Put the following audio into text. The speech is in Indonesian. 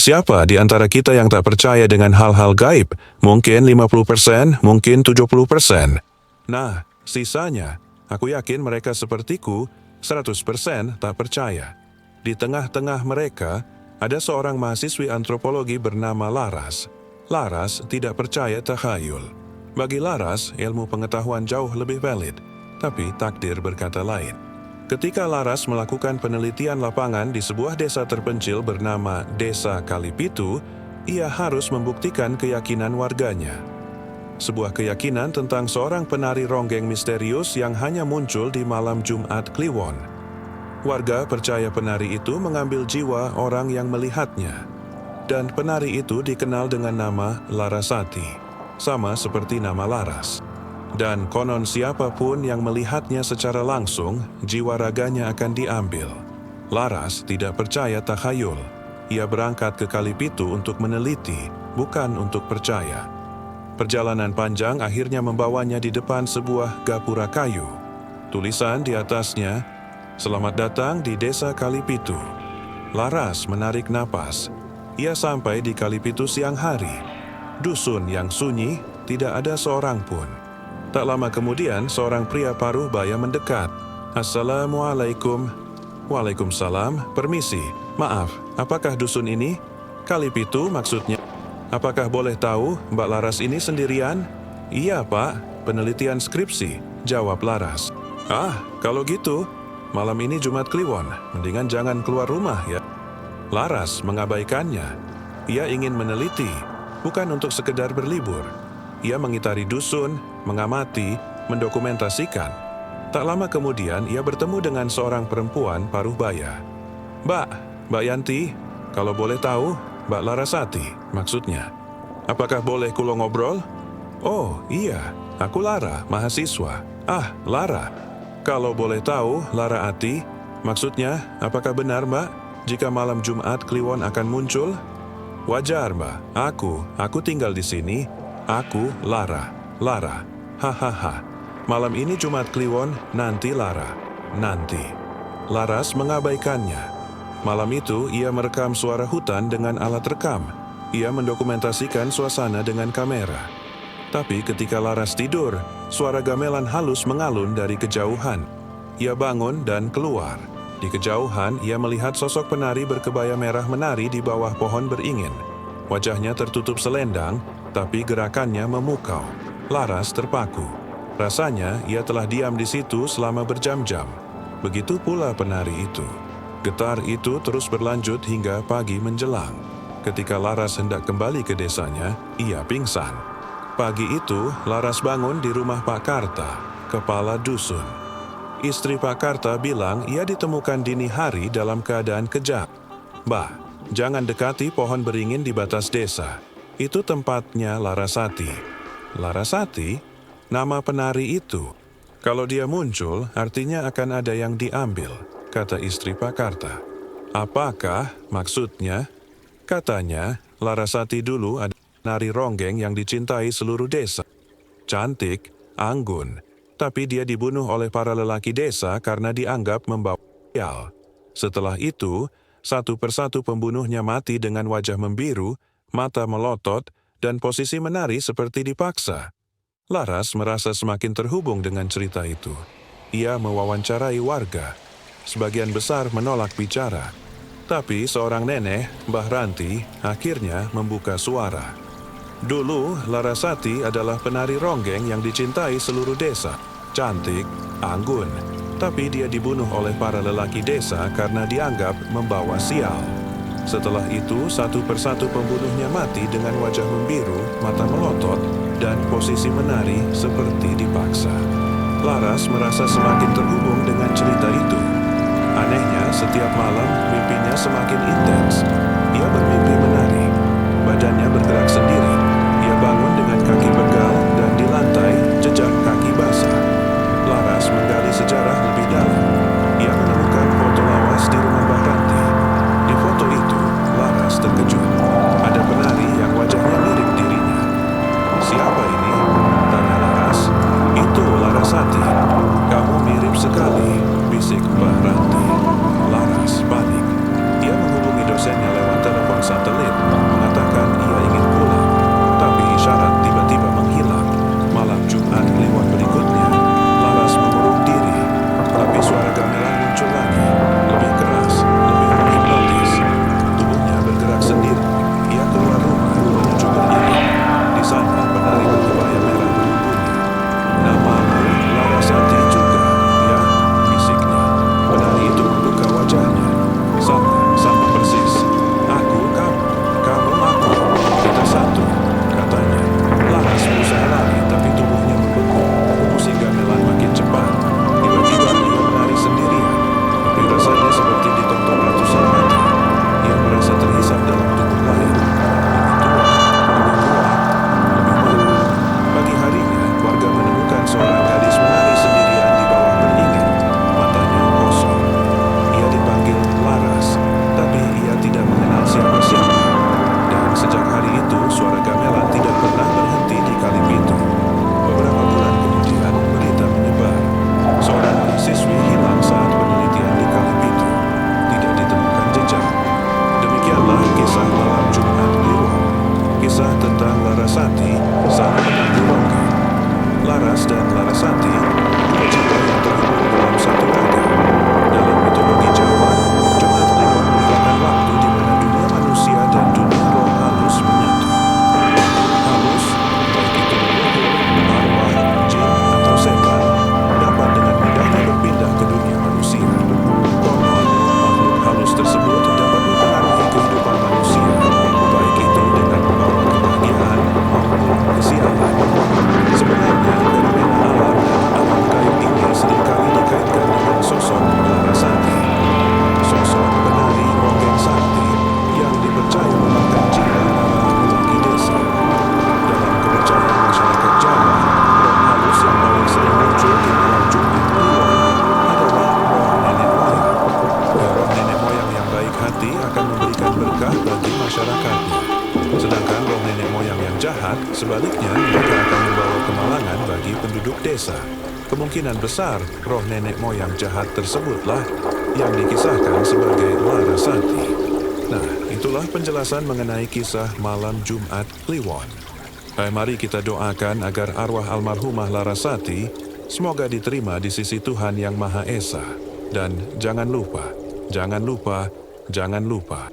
Siapa di antara kita yang tak percaya dengan hal-hal gaib? Mungkin 50%, mungkin 70%. Nah, sisanya, aku yakin mereka sepertiku 100% tak percaya. Di tengah-tengah mereka, ada seorang mahasiswi antropologi bernama Laras. Laras tidak percaya takhayul. Bagi Laras, ilmu pengetahuan jauh lebih valid, tapi takdir berkata lain. Ketika Laras melakukan penelitian lapangan di sebuah desa terpencil bernama Desa Kalipitu, ia harus membuktikan keyakinan warganya. Sebuah keyakinan tentang seorang penari ronggeng misterius yang hanya muncul di malam Jumat Kliwon. Warga percaya penari itu mengambil jiwa orang yang melihatnya. Dan penari itu dikenal dengan nama Larasati, sama seperti nama Laras. Dan konon siapapun yang melihatnya secara langsung, jiwa raganya akan diambil. Laras tidak percaya takhayul. Ia berangkat ke Kalipitu untuk meneliti, bukan untuk percaya. Perjalanan panjang akhirnya membawanya di depan sebuah gapura kayu. Tulisan di atasnya, "Selamat datang di Desa Kalipitu." Laras menarik napas. Ia sampai di Kalipitu siang hari. Dusun yang sunyi, tidak ada seorang pun. Tak lama kemudian, seorang pria paruh baya mendekat. "Assalamualaikum." "Waalaikumsalam, permisi. Maaf, apakah dusun ini?" "Kalipitu maksudnya." "Apakah boleh tahu Mbak Laras ini sendirian?" "Iya, Pak, penelitian skripsi," jawab Laras. "Ah, kalau gitu, malam ini Jumat Kliwon, mendingan jangan keluar rumah ya." Laras mengabaikannya. Ia ingin meneliti, bukan untuk sekedar berlibur. Ia mengitari dusun, mengamati, mendokumentasikan. Tak lama kemudian, ia bertemu dengan seorang perempuan paruh baya. Mbak Yanti, kalau boleh tahu, Mbak Larasati, maksudnya. Apakah boleh kulo ngobrol?" "Oh, iya, aku Lara, mahasiswa." "Ah, Lara. Kalau boleh tahu, Lara Ati, maksudnya, apakah benar, Mbak, jika malam Jumat Kliwon akan muncul?" "Wajar, Mbak. Aku tinggal di sini. Aku Lara. Hahaha. Malam ini Jumat Kliwon, nanti Lara. Nanti." Laras mengabaikannya. Malam itu, ia merekam suara hutan dengan alat rekam. Ia mendokumentasikan suasana dengan kamera. Tapi ketika Laras tidur, suara gamelan halus mengalun dari kejauhan. Ia bangun dan keluar. Di kejauhan, ia melihat sosok penari berkebaya merah menari di bawah pohon beringin. Wajahnya tertutup selendang, tapi gerakannya memukau. Laras terpaku. Rasanya ia telah diam di situ selama berjam-jam. Begitu pula penari itu. Getar itu terus berlanjut hingga pagi menjelang. Ketika Laras hendak kembali ke desanya, ia pingsan. Pagi itu, Laras bangun di rumah Pak Karta, kepala dusun. Istri Pak Karta bilang ia ditemukan dini hari dalam keadaan kejang. "Mbah, jangan dekati pohon beringin di batas desa. Itu tempatnya Larasati." "Larasati? Nama penari itu. Kalau dia muncul, artinya akan ada yang diambil," kata istri Pak Karta. "Apakah maksudnya?" "Katanya, Larasati dulu ada penari ronggeng yang dicintai seluruh desa. Cantik, anggun, tapi dia dibunuh oleh para lelaki desa karena dianggap membawa sial. Setelah itu, satu persatu pembunuhnya mati dengan wajah membiru, mata melotot, dan posisi menari seperti dipaksa." Laras merasa semakin terhubung dengan cerita itu. Ia mewawancarai warga. Sebagian besar menolak bicara. Tapi seorang nenek, Mbah Ranti, akhirnya membuka suara. "Dulu, Larasati adalah penari ronggeng yang dicintai seluruh desa. Cantik, anggun, tapi dia dibunuh oleh para lelaki desa karena dianggap membawa sial. Setelah itu, satu persatu pembunuhnya mati dengan wajah membiru, mata melotot, dan posisi menari seperti dipaksa." Laras merasa semakin terhubung dengan cerita itu. Anehnya, setiap malam mimpinya semakin intens. Ia bermimpi menari. Badannya bergerak sendiri. Ia bangun dengan kaki begal dan di lantai jejak kaki basah. Laras menggali sejarah lebih dalam. Ia menemukan foto lawas di rumah Mbah Ranti. Di foto itu, Laras terkejut. Ada penari yang wajahnya mirip dirinya. "Siapa ini?" tanya Laras. "Itu Larasati. Kamu mirip sekali," bisik Mbah Ranti. Laras panik. Ia menghubungi dosennya lewat telepon satelit mengatakan ia ingin pulang, tapi isyarat tiba-tiba menghilang. Malam Jumat Kliwon berikutnya, Laras mengurung diri, tapi suara gamelan muncul lagi, lebih keras, lebih menghipnotis. Tubuhnya bergerak sendiri. Ia keluar rumah menuju beriring. Di sana penari berkebaya merah menunggunya. "Namamu Larasati juga, ya?" bisiknya. Penari itu membuka wajahnya. Sama persis. "Aku, kamu aku. Kita satu," katanya. Laras berusaha lari, tapi tubuhnya membeku. Musik gamelan makin cepat. Tiba-tiba ia menari sendirian. Tapi rasanya seperti ditonton ratusan mata. Ia merasa terhisap dalam tubuh lain. Lebih tua, lebih kuat, lebih marah. Pagi harinya, warga menemukan seorang gadis menari sendirian di bawah beringin. Matanya kosong. Ia dipanggil Laras, tapi ia tidak mengenal siapa-siapa. Dan sejak hari itu, suara gamelan tidak pernah berhenti di Kalipitu. Beberapa bulan kemudian, berita menyebar. Seorang mahasiswi hilang saat penelitian di Kalipitu. Tidak ditemukan jejak. Demikianlah kisah malam Jumat Kliwon. Kisah tentang Larasati, sang penari rongga. Laras dan Larasati, dua jiwa yang terhubung dalam satu raga. Dalam mitologi Jawa, Jumat Kliwon merupakan waktu di mana dunia manusia dan dunia roh halus menyatu. Halus, baik itu leluhur, arwah, jin, atau setan, dapat dengan mudahnya berpindah ke dunia manusia. Konon, makhluk halus tersebut dapat mempengaruhi kehidupan manusia, baik itu dengan membawa kebahagiaan maupun kesialan. Sebenarnya, fenomena alam dan alam gaib ini seringkali dikaitkan dengan sosok Larasati. Sosok penari ronggeng sakti yang dipercaya memakan jiwa para lelaki desa. Dalam kepercayaan masyarakat Jawa, roh halus yang paling sering muncul di malam Jumat Kliwon adalah roh nenek moyang. Roh nenek moyang yang baik hati akan memberikan berkah bagi masyarakatnya. Sedangkan roh nenek moyang yang jahat, sebaliknya mereka akan membawa kemalangan bagi penduduk desa. Kemungkinan besar roh nenek moyang jahat tersebutlah yang dikisahkan sebagai Larasati. Nah, itulah penjelasan mengenai kisah malam Jumat Kliwon. Mari kita doakan agar arwah almarhumah Larasati semoga diterima di sisi Tuhan Yang Maha Esa. Dan jangan lupa, jangan lupa, jangan lupa.